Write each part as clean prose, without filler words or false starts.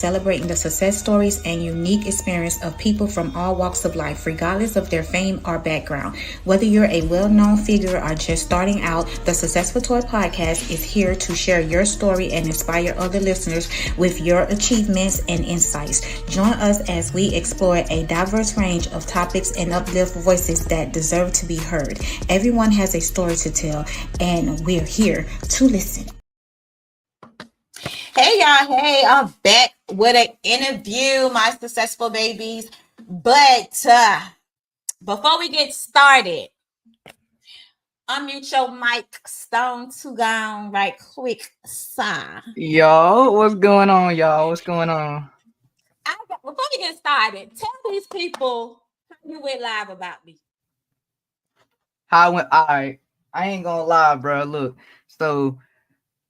celebrating the success stories and unique experience of people from all walks of life, regardless of their fame or background. Whether you're a well-known figure or just starting out, the Successful Toy Podcast is here to share your story and inspire other listeners with your achievements and insights. Join us as we explore a diverse range of topics and uplift voices that deserve to be heard. Everyone has a story to tell, and we're here to listen. Hey y'all, hey, I'm back with an interview, my successful babies. But before we get started, unmute your mic, Stone to Gone, right quick, sir. Yo, what's going on, y'all? What's going on? Before we get started, tell these people how you went live about me. How I went? All right, I ain't gonna lie, bro. Look, so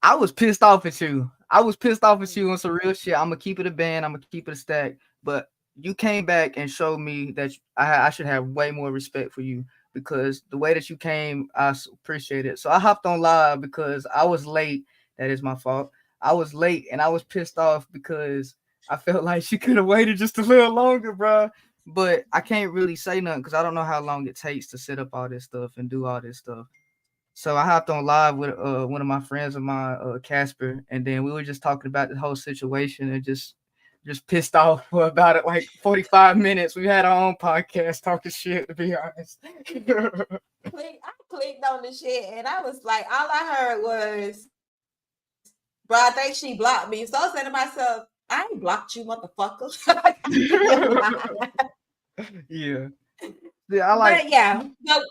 I was pissed off at you. I was pissed off at you on some real shit. I'm gonna keep it a band. I'm gonna keep it a stack. But you came back and showed me that I should have way more respect for you because the way that you came, I appreciate it. So I hopped on live because I was late. That is my fault. I was late and I was pissed off because I felt like she could have waited just a little longer, bro. But I can't really say nothing because I don't know how long it takes to set up all this stuff and do all this stuff. So I hopped on live with one of my friends of mine, Casper, and then we were just talking about the whole situation and just pissed off for about it like 45 minutes. We had our own podcast talking shit, to be honest. I clicked on the shit and I was like, all I heard was, bro, I think she blocked me. So I said to myself, I ain't blocked you, motherfucker. Yeah. I like. But yeah, no,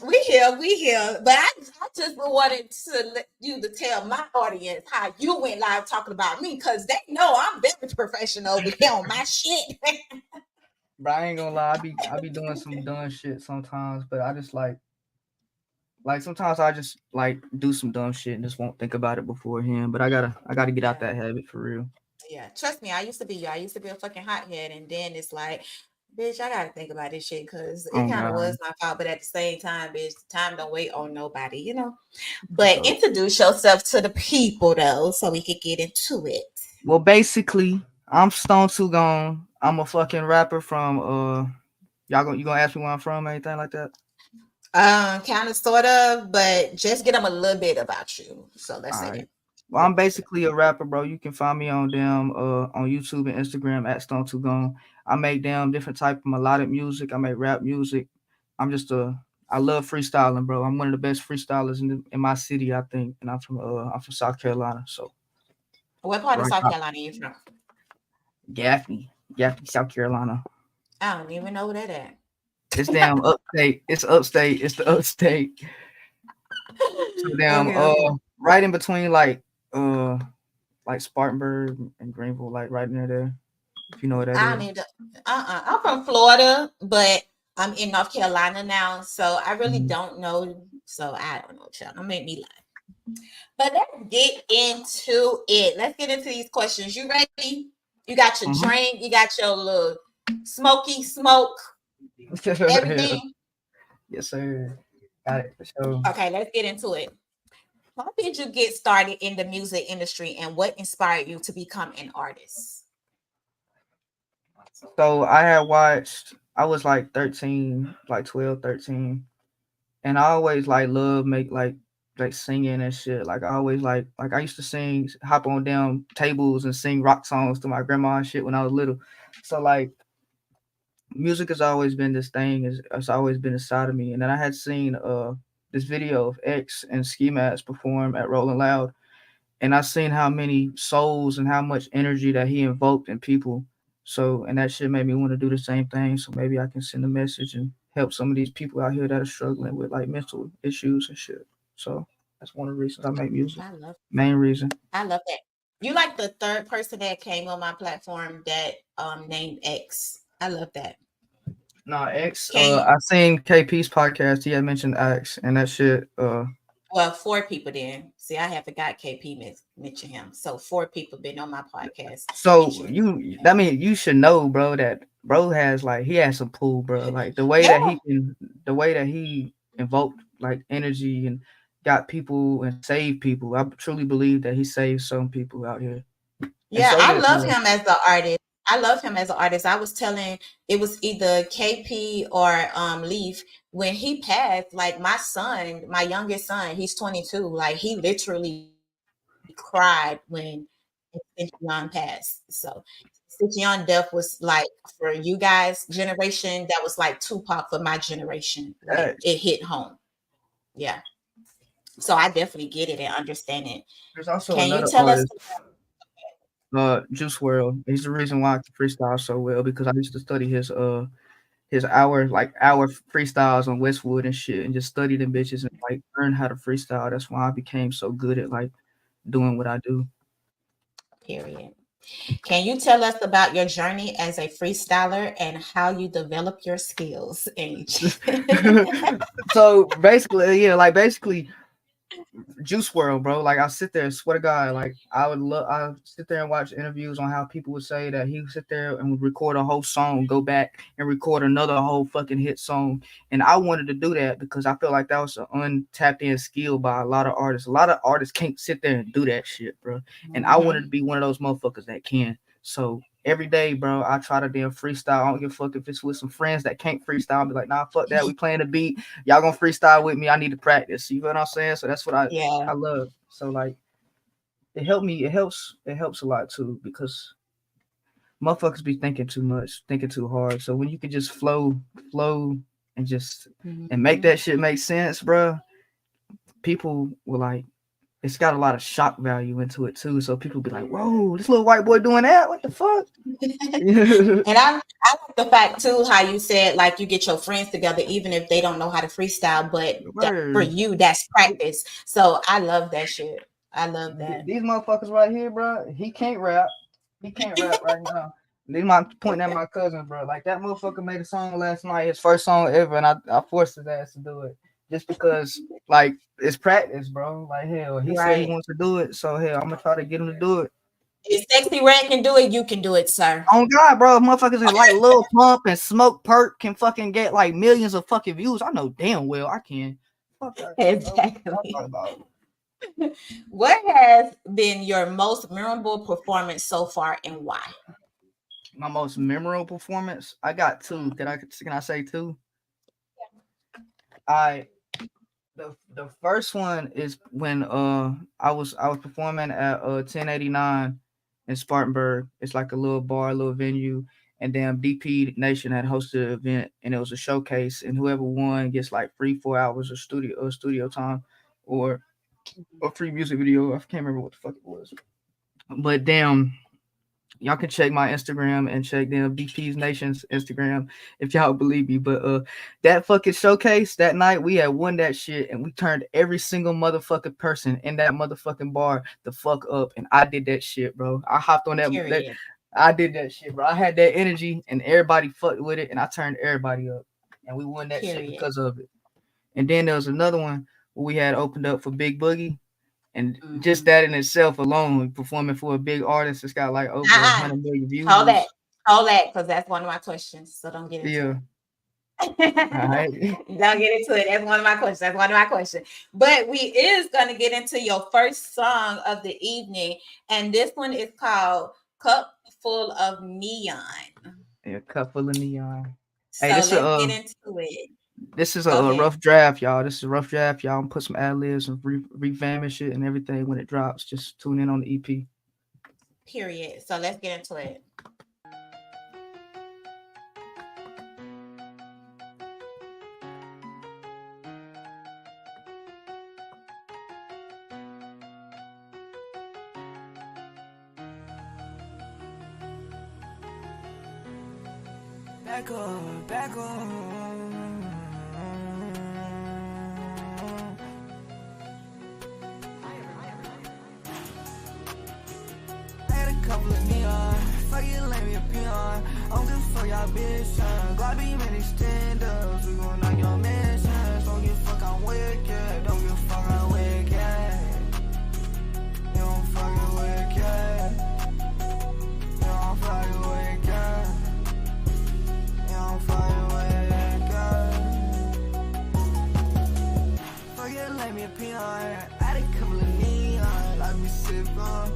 we here. But I just wanted you to tell my audience how you went live talking about me because they know I'm very professional over here on my shit. But I ain't gonna lie, I be doing some dumb shit sometimes, but I just like sometimes I just like do some dumb shit and just won't think about it beforehand. But I gotta get out that habit for real. Yeah, trust me, I used to be a fucking hothead, and then it's like, bitch, I gotta think about this shit because it kind of was my fault, but at the same time, bitch, time don't wait on nobody, you know. But introduce yourself to the people though, so we could get into it. Well, basically, I'm Stone Too Gone. I'm a fucking rapper from you gonna ask me where I'm from, anything like that? Kind of, sort of, but just get them a little bit about you. So let's say. Well, I'm basically a rapper, bro. You can find me on YouTube and Instagram at Stone Too Gone. I make different type of melodic music. I make rap music. I love freestyling, bro. I'm one of the best freestylers in my city, I think. And I'm from South Carolina. So what part of South Carolina are you from? Gaffney, South Carolina. I don't even know where that at. It's damn upstate. It's upstate. It's the upstate. So right in between like Spartanburg and Greenville, like right near there. If you know what that is. I'm from Florida, but I'm in North Carolina now, so I really don't know. So I don't know, child. Don't make me lie. But let's get into it. Let's get into these questions. You ready? You got your drink. You got your little smoky smoke. Everything. Yes, sir. Got it for sure. Okay, let's get into it. How did you get started in the music industry and what inspired you to become an artist? So I was like 13, like 12, 13. And I always like love make like singing and shit. Like I always like I used to hop on down tables and sing rock songs to my grandma and shit when I was little. So like music has always been this thing, it's always been inside of me. And then I had seen this video of X and Ski Mask perform at Rolling Loud. And I seen how many souls and how much energy that he invoked in people. So, and that shit made me want to do the same thing. So maybe I can send a message and help some of these people out here that are struggling with like mental issues and shit. So that's one of the reasons I make music. Main reason. I love that. You like the third person that came on my platform that named X. I love that. No, X. I seen KP's podcast. He had mentioned X and that shit. Well, 4 people then. See, I had forgot KP mentioned him. So 4 people been on my podcast. So you should know, bro, that bro has like he has some pull, bro. Like the way that he invoked like energy and got people and saved people. I truly believe that he saved some people out here. And Yeah, so I did love him as the artist. I love him as an artist. I was telling it was either KP or Leaf when he passed. Like my son, my youngest son, he's 22. Like he literally cried when Extinction passed. So Extinction death was like for you guys' generation, that was like Tupac for my generation. Like that. it hit home. Yeah. So I definitely get it and understand it. There's also Can you another tell us? artist, Juice World. He's the reason why I can freestyle so well because I used to study his hour freestyles on Westwood and shit, and just study them bitches and like learn how to freestyle. That's why I became so good at like doing what I do. Period. Can you tell us about your journey as a freestyler and how you develop your skills, Age? So basically, yeah, like basically Juice World, bro. Like I sit there, swear to God, like I sit there and watch interviews on how people would say that he would sit there and would record a whole song, go back and record another whole fucking hit song. And I wanted to do that because I feel like that was an untapped in skill by a lot of artists. A lot of artists can't sit there and do that shit, bro. And I wanted to be one of those motherfuckers that can. So every day, bro, I try to damn freestyle. I don't give a fuck if it's with some friends that can't freestyle. I'll be like, nah, fuck that. We playing a beat. Y'all gonna freestyle with me. I need to practice. You know what I'm saying? So that's what Yeah. I love. So like it helped me. It helps a lot too because motherfuckers be thinking too much, thinking too hard. So when you can just flow and just and make that shit make sense, bro, people will like it's got a lot of shock value into it too. So people be like, whoa, this little white boy doing that? What the fuck? And I like the fact too how you said like you get your friends together even if they don't know how to freestyle, but for you that's practice. So I love that shit. I love that. These motherfuckers right here, bro. He can't rap. He can't rap right now. These my pointing at my cousin, bro. Like that motherfucker made a song last night, his first song ever, and I forced his ass to do it just because like it's practice, bro. Like hell, he said he wants to do it, so hell, I'm gonna try to get him to do it. If Sexy Red can do it, you can do it, sir. Oh God, bro, motherfuckers is like Lil Pump and Smoke Perk can fucking get like millions of fucking views. I know damn well I can. Fuck that, exactly. What has been your most memorable performance so far and why? My most memorable performance? I got two. Can I say two? The first one is when I was performing at 1089 in Spartanburg. It's like a little bar, a little venue, and then DP Nation had hosted an event, and it was a showcase, and whoever won gets like free 4 hours of studio time, or a free music video. I can't remember what the fuck it was, but damn. Y'all can check my Instagram and check them DP's Nation's Instagram if y'all believe me. But that fucking showcase that night, we had won that shit and we turned every single motherfucking person in that motherfucking bar the fuck up. And I did that shit, bro. I hopped on that I did that shit, bro. I had that energy and everybody fucked with it and I turned everybody up. And we won that shit because of it. And then there was another one where we had opened up for Big Boogie. And just that in itself alone, performing for a big artist, it's got like over 100 million views. Hold that, because that's one of my questions. So don't get into it. All right. Don't get into it. That's one of my questions. But we is gonna get into your first song of the evening, and this one is called "Cup Full of Neon." Yeah, Cup Full of Neon. So let's get into it. This is a rough draft, y'all. I'm put some ad-libs and revamp shit and everything when it drops. Just tune in on the EP. Period. So let's get into it. Back on. Couple of neon, fuck it, let me a peon. I don't give a fuck, y'all bitch. God be many stand-ups, we gon' knock your mansions. Don't give a fuck, I'm wicked. Don't give a fuck, I'm wicked. You don't fucking wicked. You don't fucking wicked. You don't fucking wicked. Fuck it, let me a peon. Add a couple of neon, let me sip on.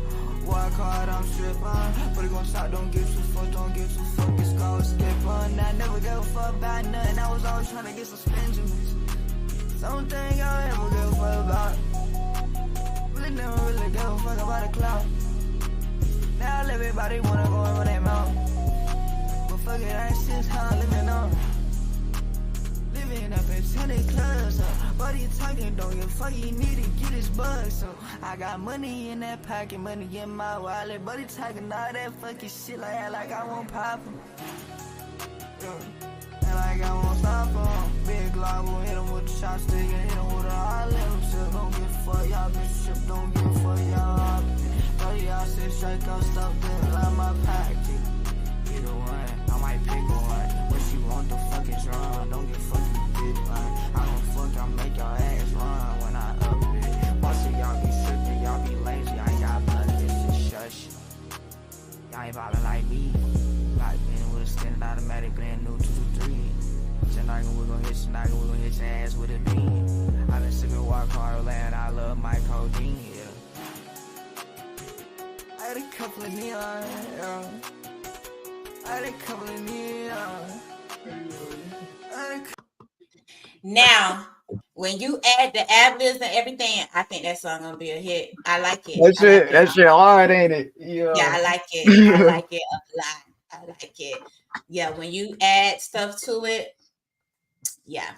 Walk hard, I'm stripping. about nothing. I was always trying to get some Benjamins. Something I ever give a fuck about. Really never really give a fuck about the cloud. Now everybody wanna go and run their mouth. But fuck it, I ain't just how I'm living on. Living up in tennis clubs, but you talking, don't give a fuck, you need to get his buzz. So I got money in that pocket, money in my wallet, but he talking all that fucking shit like I won't pop him. Yeah. And like I won't stop him. Big Glock, we'll hit him with the chopstick and hit him with a hot limb. Shit, don't give a fuck, y'all bitch, shit, don't give a fuck, y'all. But y'all sit straight up, stuff there, like my pocket. Either one, I might pick one. What you want, the fuck is wrong. Don't give a fuck, you bitch, man. I don't fuck, I'll make your ass run when I up it. Most of y'all be tripping, y'all be lazy. I ain't got blood, this shit shush. Y'all ain't ballin' like me. Like being with a standard automatic, brand new 223. Tonight we gon' hit your ass with a beam. I been sippin' walk hard land, I love my codeine, yeah. I had a couple of neon, yeah. I had a couple of neon. Now, when you add the ad-libs and everything, I think that song gonna be a hit. I like it. That shit hard, ain't it? Yeah, I like it. I like it a lot. I like it. Yeah, when you add stuff to it, yeah,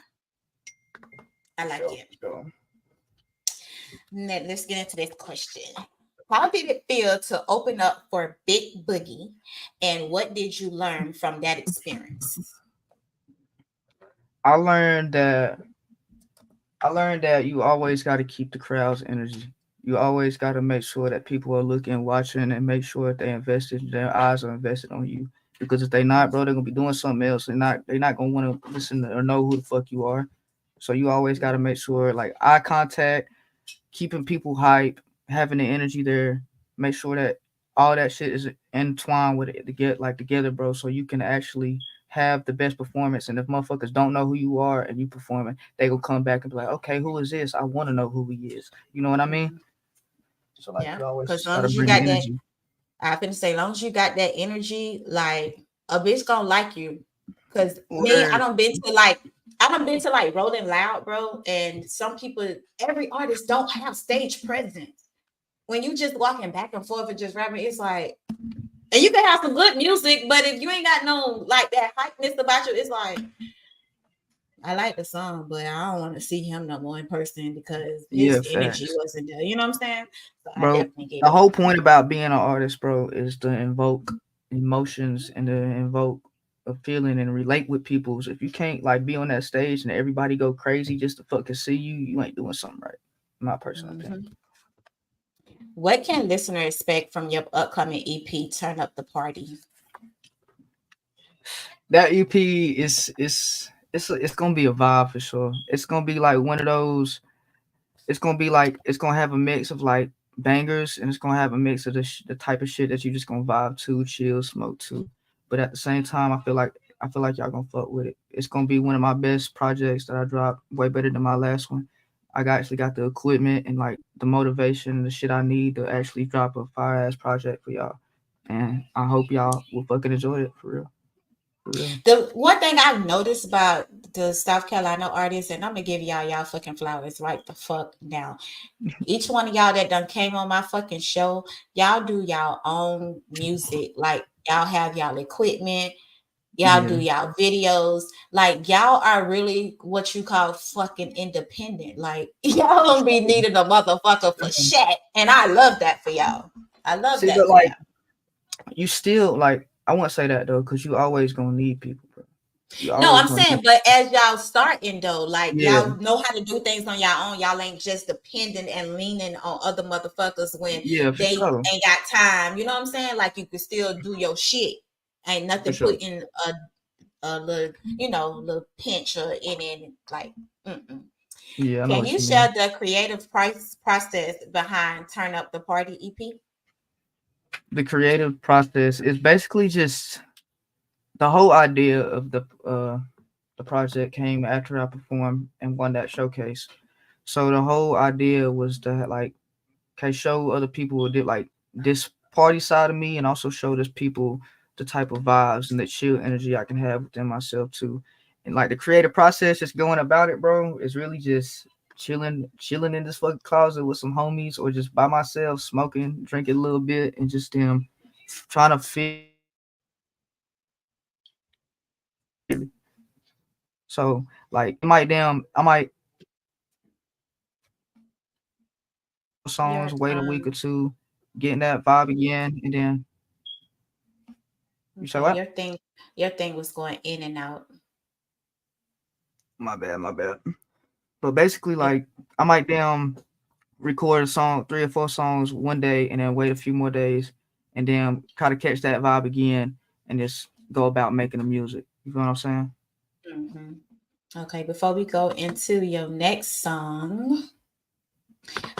I like it. Now, let's get into this question. How did it feel to open up for Big Boogie, and what did you learn from that experience? I learned that you always got to keep the crowd's energy. You always got to make sure that people are looking, watching, and make sure that they invested, their eyes are invested on you. Because if they not, bro, they're gonna be doing something else. They're not gonna want to listen or know who the fuck you are. So you always got to make sure, like, eye contact, keeping people hype, having the energy there. Make sure that all that shit is entwined with it to get like together, bro. So you can actually have the best performance. And if motherfuckers don't know who you are and you performing, they will come back and be like, okay, who is this? I want to know who he is. You know what I mean? So like, Yeah, you always because as long gotta as you bring got the that, energy. I finna say, as long as you got that energy, like a bitch gonna like you. Cause me, I done been to like Rolling Loud, bro. And some people, every artist don't have stage presence. When you just walking back and forth and just rapping, it's like, and you can have some good music, but if you ain't got no like that hypeness about you, it's like, I like the song, but I don't want to see him no more in person because his energy wasn't there. You know what I'm saying? So I Bro, definitely get the it. whole point about being an artist, bro, is to invoke emotions and to invoke a feeling and relate with people. So if you can't like be on that stage and everybody go crazy just to fucking see you, you ain't doing something right. My personal opinion. What can listeners expect from your upcoming EP, Turn Up the Party? That EP is it's gonna be a vibe for sure. It's gonna be like one of those. It's gonna be like it's gonna have a mix of like bangers, and it's gonna have a mix of the type of shit that you just gonna vibe to, chill, smoke to. But at the same time, I feel like y'all gonna fuck with it. It's gonna be one of my best projects that I dropped, way better than my last one. Actually got the equipment and like the motivation and the shit I need to actually drop a fire ass project for y'all. And I hope y'all will fucking enjoy it for real. The one thing I've noticed about the South Carolina artists, and I'm gonna give y'all fucking flowers right the fuck now. Each one of y'all that done came on my fucking show, y'all do y'all own music. Like y'all have y'all equipment, y'all do y'all videos. Like y'all are really what you call fucking independent. Like y'all don't be needing a motherfucker for shit. And I love that for y'all. I love that for like, y'all. You still like I won't say that though, because you always gonna need people, bro. No, I'm saying, but as y'all starting though, like y'all know how to do things on y'all own. Y'all ain't just dependent and leaning on other motherfuckers when they ain't got time. You know what I'm saying? Like you can still do your shit. Ain't nothing put in a little, little pinch or in like. Yeah. Can you share the creative process behind Turn Up the Party EP? The creative process is basically just the whole idea of the project came after I performed and won that showcase. So the whole idea was to like show other people like this party side of me, and also show this people the type of vibes and the chill energy I can have within myself too. And like the creative process, just going about it, bro, is really just chilling in this fucking closet with some homies or just by myself, smoking, drinking a little bit, and just trying to feel. So like I might songs, Your wait a week or two, getting that vibe again, and then you say okay, what? your thing was going in and out. My bad, my bad. But basically, Yeah. like I might record a song, 3 or 4 songs one day, and then wait a few more days, and then try to catch that vibe again, and just go about making the music. You know what I'm saying? hmm Okay, before we go into your next song,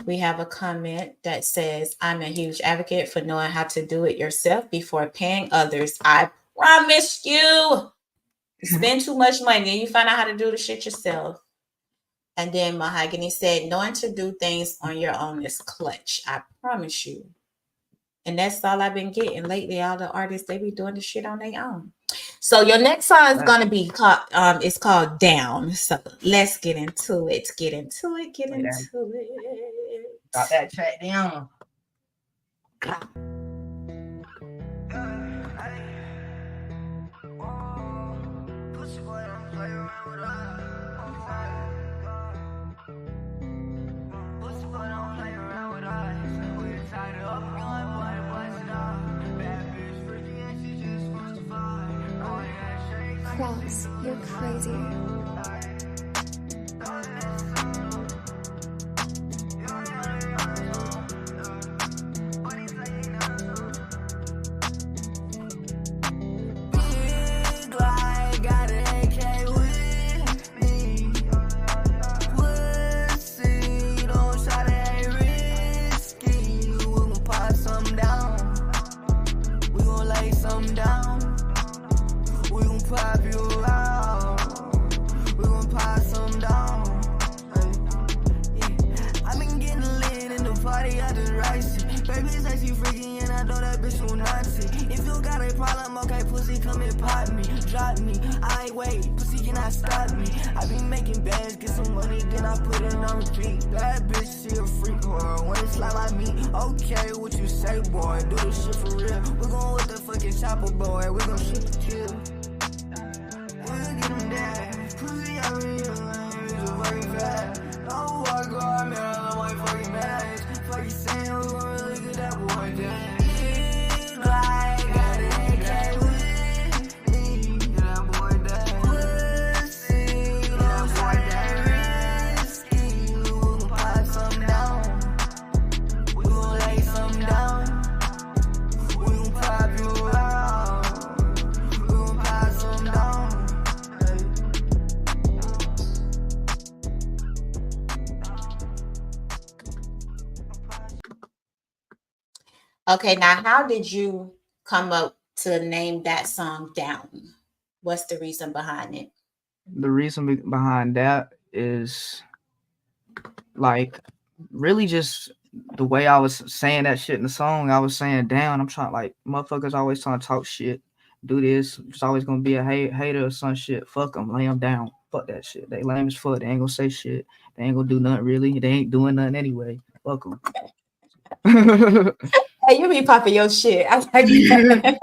we have a comment that says, I'm a huge advocate for knowing how to do it yourself before paying others. I promise you, spend too much money and you find out how to do the shit yourself. And then Mahogany said, knowing to do things on your own is clutch. I promise you. And that's all I've been getting lately. All the artists, they be doing the shit on their own. So your next song is Right. gonna be called it's called Down. So let's get into it. Get into it. Get into it. Got that track down. Cross, you're crazy. Okay, now how did you come up to name that song Down? What's the reason behind it? The reason behind that is like really just the way I was saying that shit in the song. I was saying down. I'm trying like motherfuckers always trying to talk shit, do this. It's always gonna be a hater or some shit. Fuck them, lay them down. Fuck that shit. They lame as fuck. They ain't gonna say shit. They ain't gonna do nothing really. They ain't doing nothing anyway. Fuck them. Hey, you be popping your shit. I like that.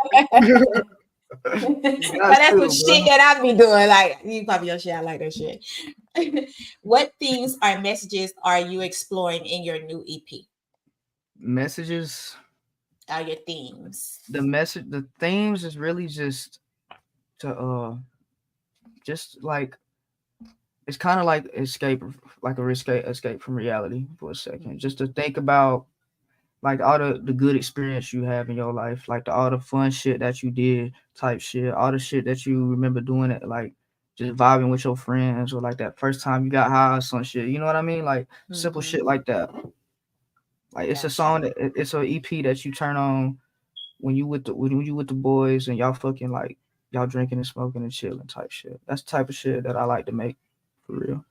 That's some shit that I be doing. Like you popping your shit. I like that shit. What themes or messages are you exploring in your new EP? Messages. Are your themes? The themes is really just to just like it's kind of like escape from reality for a second. Just to think about like all the good experience you have in your life, like all the fun shit that you did, type shit, all the shit that you remember doing it, like just vibing with your friends, or like that first time you got high or some shit. You know what I mean? Like simple shit like that. Like it's a song it's an EP that you turn on when you with the boys and y'all fucking like y'all drinking and smoking and chilling type shit. That's the type of shit that I like to make for real.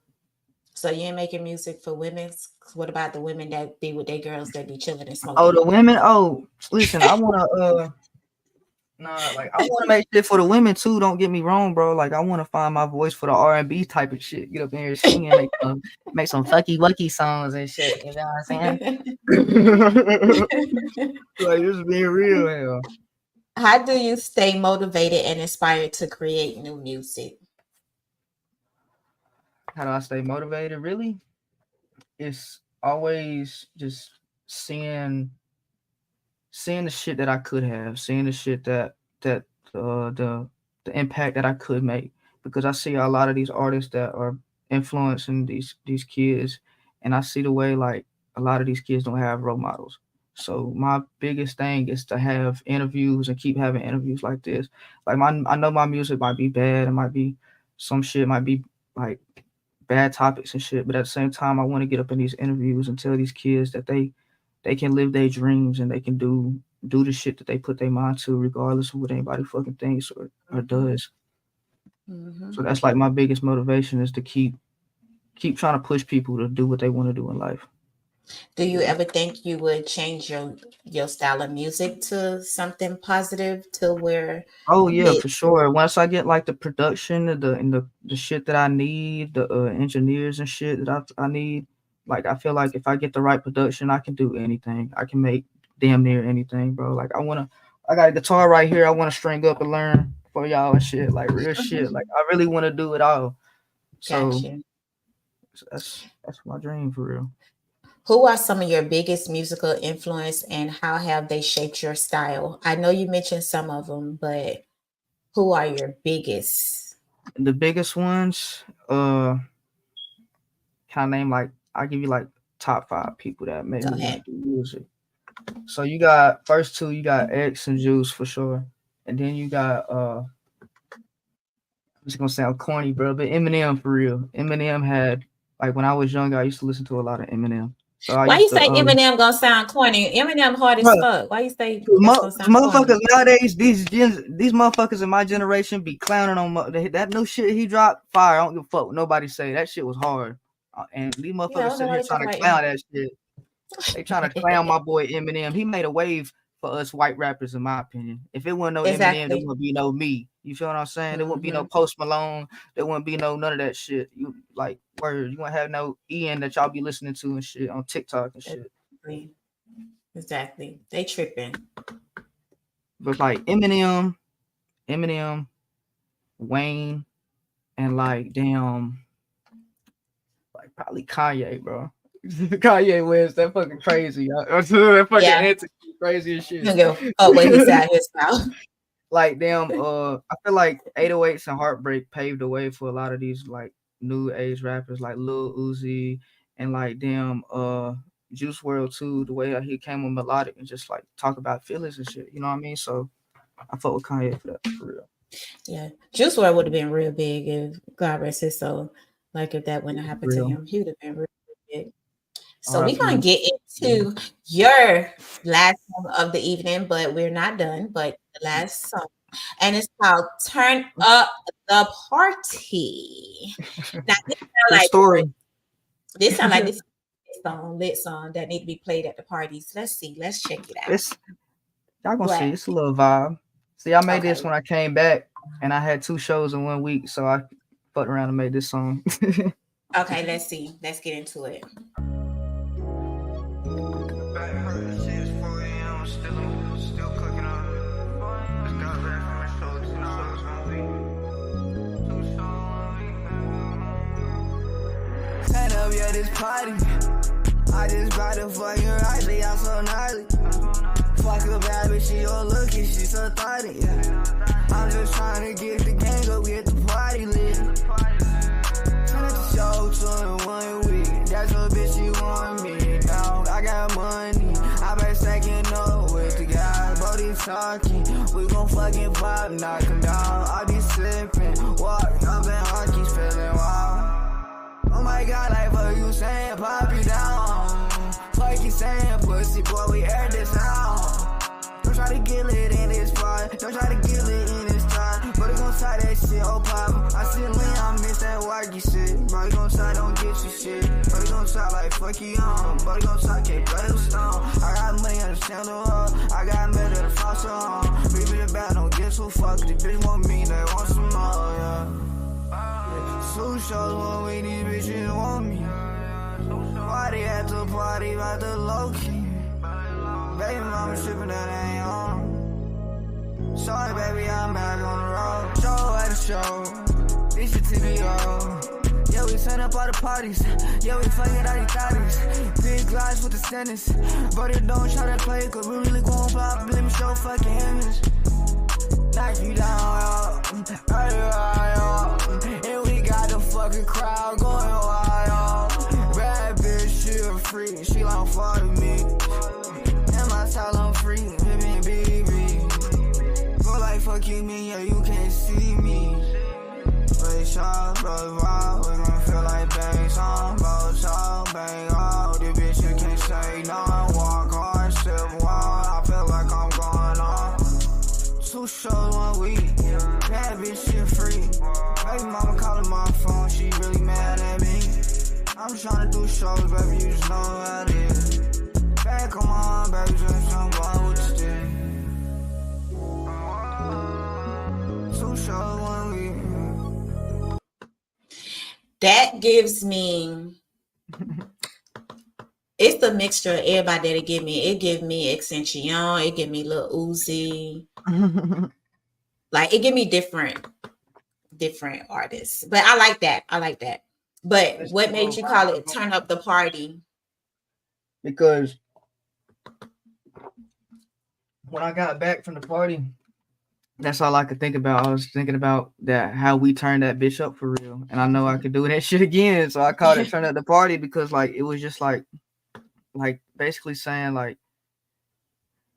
So you ain't making music for women? What about the women that be with their girls that be chilling and smoking? Oh, the women. Oh, listen, I wanna Nah, like I want to make shit for the women too. Don't get me wrong, bro. Like I want to find my voice for the R&B type of shit. Get up in here singing, make some fucky wucky songs and shit. You know what I'm saying? Like just being real, hell. How do you stay motivated and inspired to create new music? How do I stay motivated? Really, it's always just seeing the shit that I could have, seeing the shit that the impact that I could make, because I see a lot of these artists that are influencing these kids, and I see the way like a lot of these kids don't have role models. So my biggest thing is to have interviews and keep having interviews like this. Like I know my music might be bad, it might be some shit might be like bad topics and shit, but at the same time I want to get up in these interviews and tell these kids that they can live their dreams and they can do the shit that they put their mind to, regardless of what anybody fucking thinks or does. Mm-hmm. So that's like my biggest motivation, is to keep trying to push people to do what they want to do in life. Do you ever think you would change your style of music to something positive, to where? Oh yeah, for sure. Once I get like the production and the shit that I need, the engineers and shit that I need, like I feel like if I get the right production, I can do anything. I can make damn near anything, bro. Like I got a guitar right here. I want to string up and learn for y'all and shit, like real shit. Like I really want to do it all. So gotcha. That's my dream for real. Who are some of your biggest musical influence and how have they shaped your style? I know you mentioned some of them, but who are your biggest? The biggest ones, kind of name like, I'll give you like top 5 people that made me do music. So you got first 2, you got X and Juice for sure. And then you got I'm just gonna sound corny, bro, but Eminem for real. Eminem had, like when I was younger, I used to listen to a lot of Eminem. So why you say Eminem gonna sound corny? Eminem hard as fuck. Why you say motherfuckers nowadays? These motherfuckers in my generation be clowning on that new shit he dropped. Fire. I don't give a fuck what nobody say. That shit was hard. And these motherfuckers sitting here trying to clown that shit. They trying to clown my boy Eminem. He made a wave for us white rappers, in my opinion. If it wasn't no Eminem, there wouldn't be no me. You feel what I'm saying? There wouldn't be no Post Malone. There wouldn't be none of that shit. You like word. You wouldn't have no Ian that y'all be listening to and shit on TikTok and shit. Exactly. They tripping. But like Eminem, Wayne, and like damn, like probably Kanye, bro. Kanye West, that fucking crazy. That fucking antic, crazy as shit. Oh, wait, he's out his mouth. Like damn, I feel like 808s and Heartbreak paved the way for a lot of these like new age rappers like Lil Uzi and like damn Juice WRLD too, the way that he came with melodic and just like talk about feelings and shit, you know what I mean? So I fuck with Kanye for that, for real. Yeah, Juice WRLD would have been real big if God rest his soul. Like if that wouldn't have happened to him, he would have been real big. So we're gonna get into your last song of the evening, but we're not done. But the last song, and it's called "Turn Up the Party." Now, this sounds like this lit song that need to be played at the parties. Let's see. Let's check it out. Y'all gonna see. It's a little vibe. See, I made this when I came back, and I had 2 shows in 1 week, so I fucked around and made this song. Okay, let's see. Let's get into it. Turn up, yeah, this party. I just brought the fucking Riley, I'm so gnarly. Fuck a bad bitch, she all looking, she so thotty, yeah. I'm just trying to get the gang up, get the party lit. Turn up the show 2 in 1 week. That's a bitch, she want me. Now I got money, I been stacking up with the guys. Brody talking, we gon' fucking pop, knock him down. I be slipping, walk up in hockey, feeling wild. Oh my God, like what you saying, pop you down. Fuck you saying, pussy boy, we air this out. Don't try to get lit in this spot, don't try to get lit in this time. But it gon' tie that shit, oh pop. I see lean, I miss that wacky shit. Bro, you gon' try, don't get your shit. But it gon' gon' talk like fuck you on. Buddy gon' talk, can't play with stone. I got money, understand the world. I got money to foster on. Baby, the bad, don't get too fucked. The bitch want me, they want some more, yeah. Two shows one week, these bitches want me. Party at the party, about the low key. Baby, mama trippin' that ain't on. Sorry, baby, I'm back on the road. Show at the show, this your TVO. Yeah, we turn up all the parties. Yeah, we fucking all these thotties. Big glass with the standards. But it don't try to play, cause we really gon' pop. Let me show fucking image. Knock you down, yo. And we got the fucking crowd going wild, yo. Bad bitch, she a freak. She long for me. And my style, I'm free. Baby. Go like fuck you, mean, yeah, you can't see me. Play shot, bro, wow, we gon' feel like bangs on, bro, so bang out. This bitch, you can't say no, walk hard, step wild, I feel like I'm going on. 2 shows 1 week, bad bitch, she free. Baby mama calling my phone, she really mad at me. I'm tryna do shows, baby, you just know how it is. Back on my baby, just I'm going with the stick. 2 shows 1 week. That gives me, it's the mixture of everybody that it give me. It give me Extension, it give me Lil Uzi. Like, it give me different artists. But I like that. But what made you call it Turn Up the Party? Because when I got back from the party, that's all I could think about. I was thinking about that, how we turned that bitch up for real. And I know I could do that shit again. So I called it Turn Up the Party because like it was just like basically saying like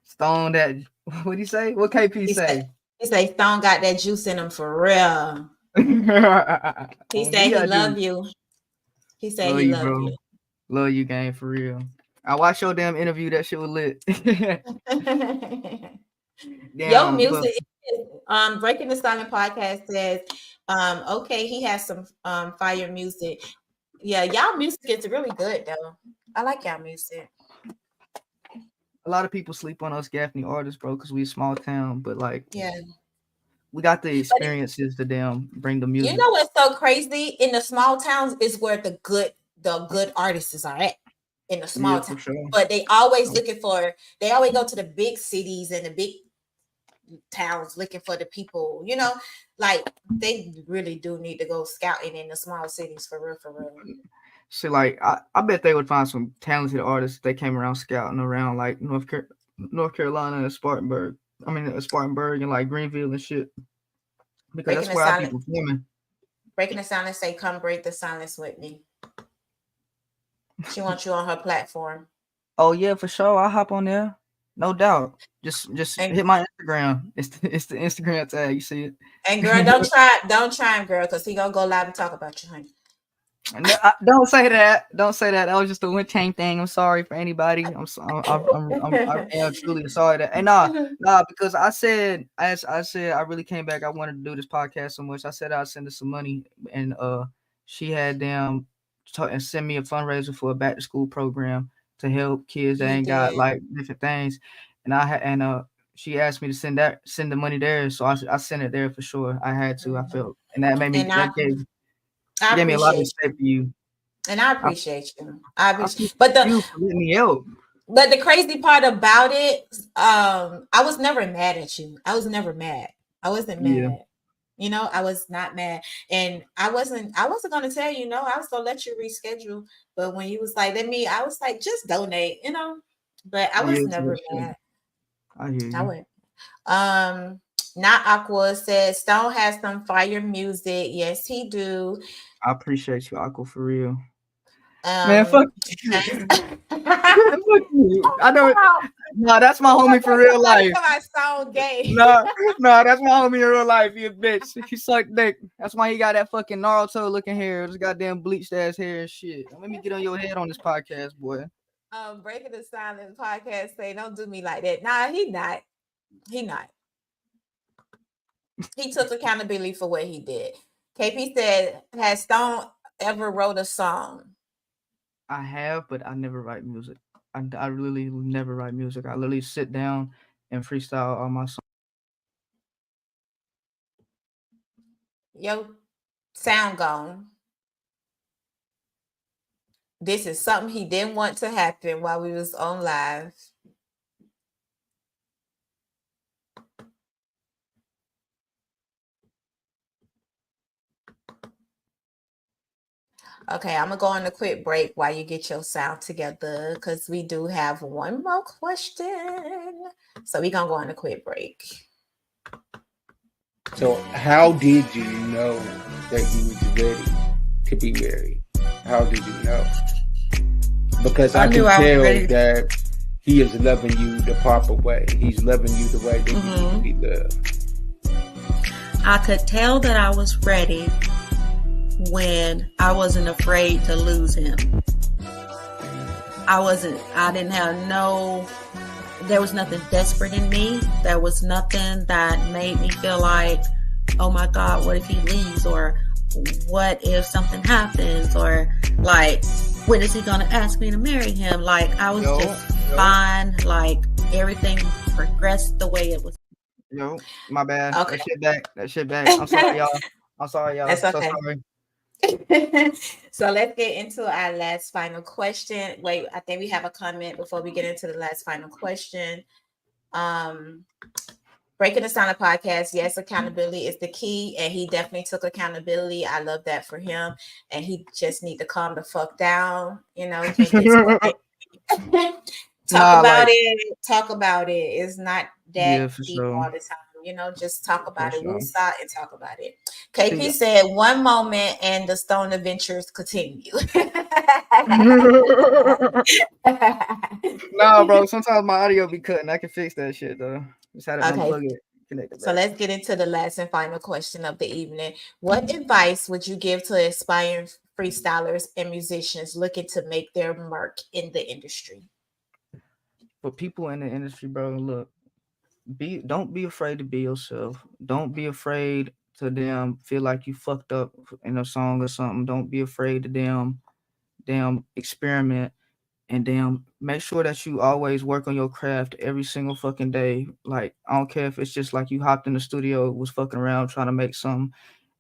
Stone that, what'd he say? What KP say? He say Stone got that juice in him for real. He said he love you. He said he love you. Love you, gang, for real. I watched your damn interview. That shit was lit. Your music is, Breaking the Silent podcast says, okay, he has some fire music. Yeah, y'all music is really good though. I like y'all music. A lot of people sleep on us Gaffney artists, bro, because we a small town, but like, yeah, we got the experiences to damn bring the music. You know what's so crazy? In the small towns is where the good artists are at. In the small town, sure. But they always go to the big cities and the big towns looking for the people, like they really do need to go scouting in the small cities for real. See, like I bet they would find some talented artists if they came around scouting around like North Carolina and Spartanburg and like Greenville and shit, because that's where our people filming. Breaking the Silence say, come break the silence with me. She wants you on her platform. Oh yeah, for sure. I'll hop on there. No doubt. Just hit my Instagram. It's the Instagram tag. You see it. And girl, don't try him, girl, because he gonna go live and talk about you, honey. No, don't say that. Don't say that. That was just a one-time thing. I'm sorry for anybody. I'm truly sorry that. And nah, because I said I really came back. I wanted to do this podcast so much. I said I'd send her some money, and she had them and send me a fundraiser for a back to school program to help kids that ain't got like different things. And she asked me to send the money there, so I sent it there for sure. I had to. I felt, and that made me. That gave me a lot of respect for you. And I appreciate you. But let me help. But the crazy part about it, I was never mad at you. I was never mad. I wasn't mad. Yeah. I was not mad. And I wasn't gonna tell you, I was gonna let you reschedule. But when you was like, I was like, just donate, But I was never mad. I hear you. I went. Not Aqua says Stone has some fire music. Yes, he do. I appreciate you, Aqua, for real. Man, fuck you. Fuck you. I know. No, that's my homie for real life. I sound gay. No, that's my homie in real life. You a bitch. He sucked dick. That's why he got that fucking Naruto looking hair. This goddamn bleached ass hair and shit. Let me get on your head on this podcast, boy. Breaking the Silence podcast say, don't do me like that. Nah, he not. He took accountability for what he did. KP said, has Stone ever wrote a song? I have, but I never write music. I really never write music. I literally sit down and freestyle all my songs. Yo, sound gone. This is something he didn't want to happen while we was on live. Okay, I'm gonna go on a quick break while you get your sound together because we do have one more question. So we're gonna go on a quick break. So how did you know that you was ready to be married? How did you know? Because I can tell that he is loving you the proper way. He's loving you the way that you need to be loved. I could tell that I was ready when I wasn't afraid to lose him. I didn't have there was nothing desperate in me. There was nothing that made me feel like, oh my God, what if he leaves? Or what if something happens? Or like, when is he going to ask me to marry him? Like, I was fine. Like, everything progressed the way it was. Yo, my bad. Okay. That shit back. I'm sorry, y'all. That's okay. So sorry. So let's get into our last final question. Wait, I think we have a comment before we get into the last final question. Breaking the Silent podcast. Yes, accountability is the key, and he definitely took accountability. I love that for him, and he just need to calm the fuck down. You know, he can't get talk about it. It's not that deep all the time. You know, just talk about it. We'll start and talk about it. KP said, one moment and the Stone Adventures continue. No, bro. Sometimes my audio be cutting. I can fix that shit though. Just had to unplug it. So let's get into the last and final question of the evening. What advice would you give to aspiring freestylers and musicians looking to make their mark in the industry? For people in the industry, bro, look, don't be afraid to be yourself. Don't be afraid to feel like you fucked up in a song or something. Don't be afraid to experiment, and make sure that you always work on your craft every single fucking day. Like, I don't care if it's just like you hopped in the studio, was fucking around trying to make something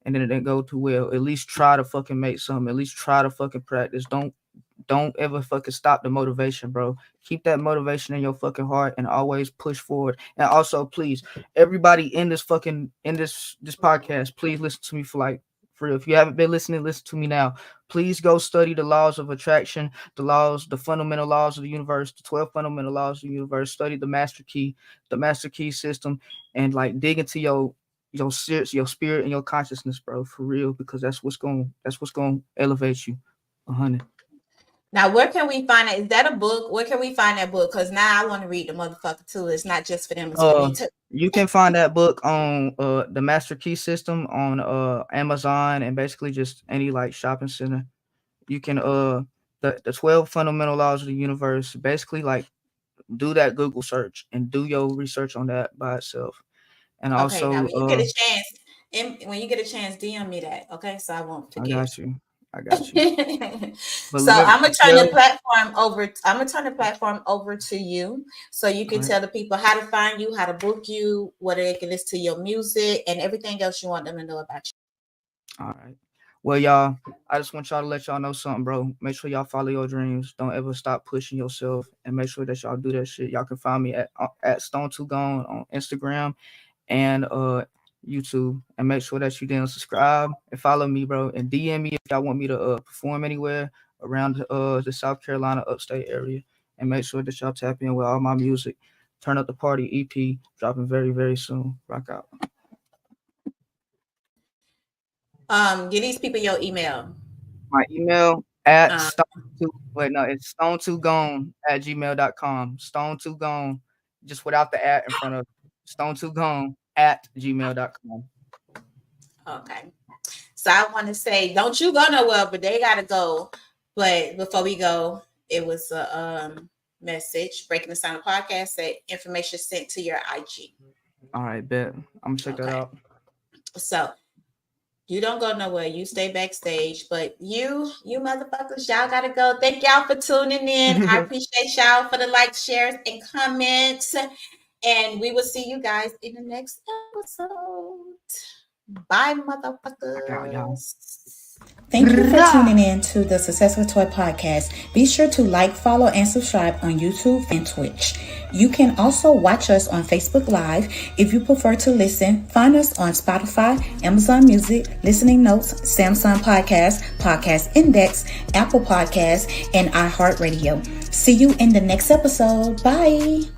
and then it didn't go too well. At least try to fucking make something. At least try to fucking practice. Don't ever fucking stop the motivation, bro. Keep that motivation in your fucking heart and always push forward. And also, please, everybody in this podcast, please listen to me for real. If you haven't been listening, listen to me now. Please go study the laws of attraction, the fundamental laws of the universe, the 12 fundamental laws of the universe. Study the master key system, and like dig into your spirit and your consciousness, bro, for real, because that's what's gonna elevate you 100. Now, where can we find it? Is that a book? Where can we find that book? Because now I want to read the motherfucker too. It's not just for them, it's for me too. You can find that book on the Master Key System on Amazon and basically just any like shopping center. You can the 12 fundamental laws of the universe, basically like do that Google search and do your research on that by itself. And also, now when you get a chance, DM me that, okay? So I won't forget. I got you. So I'm gonna turn the platform over. I'm gonna turn the platform over to you, so you can tell the people how to find you, how to book you, whether they can listen to your music, and everything else you want them to know about you. All right. Well, y'all, I just want y'all to let y'all know something, bro. Make sure y'all follow your dreams. Don't ever stop pushing yourself, and make sure that y'all do that shit. Y'all can find me at Stone2Gone on Instagram and YouTube, and make sure that you subscribe and follow me, bro, and DM me if y'all want me to perform anywhere around the South Carolina upstate area, and make sure that y'all tap in with all my music. Turn Up the Party EP dropping very, very soon. Rock out. Give these people your email. My email at it's stone2gone@gmail.com. Stone2gone, just without the at in front of it. Stone2gone@gmail.com. Okay. So I want to say, don't you go nowhere, but they gotta go. But before we go, it was a message. Breaking the Silent podcast said information sent to your IG. All right, bet. I'm gonna check that out. So You don't go nowhere. You stay backstage. But you motherfuckers, y'all gotta go. Thank y'all for tuning in. I appreciate y'all for the likes, shares, and comments. And we will see you guys in the next episode. Bye, motherfuckers. Thank you for tuning in to the Successful Toy Podcast. Be sure to like, follow, and subscribe on YouTube and Twitch. You can also watch us on Facebook Live. If you prefer to listen, find us on Spotify, Amazon Music, Listening Notes, Samsung Podcast, Podcast Index, Apple Podcasts, and iHeartRadio. See you in the next episode. Bye.